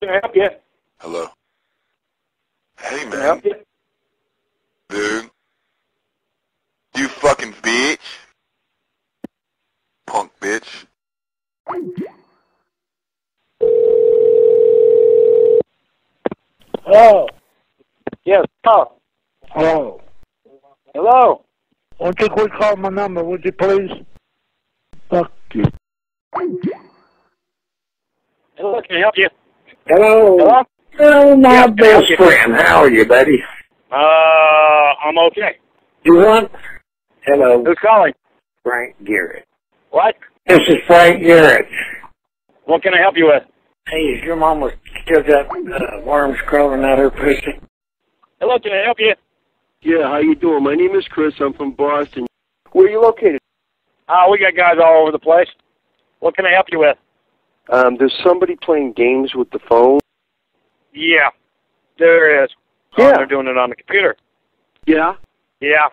can I help you? Hello. Hey, Can I man. help you? Dude. You fucking bitch. Punk bitch. Hello. Yes. Oh. Hello. Hello. Won't you quick call my number, would you please? Fuck you. Hello. Can I help you? Hello. Hello. Oh, my Yeah, can I help best you? friend. How are you, buddy? I'm okay. You want? Hello. Who's calling? Frank Garrett. What? This is Frank Garrett. What can I help you with? Hey, is your mama still got worms crawling out her pussy? Hello. Can I help you? Yeah, how you doing? My name is Chris. I'm from Boston. Where are you located? We got guys all over the place. What can I help you with? There's somebody playing games with the phone. Yeah. There is. Yeah. They're doing it on the computer. Yeah? Yeah.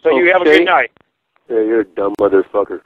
So you have a Okay. good night. Yeah, you're a dumb motherfucker.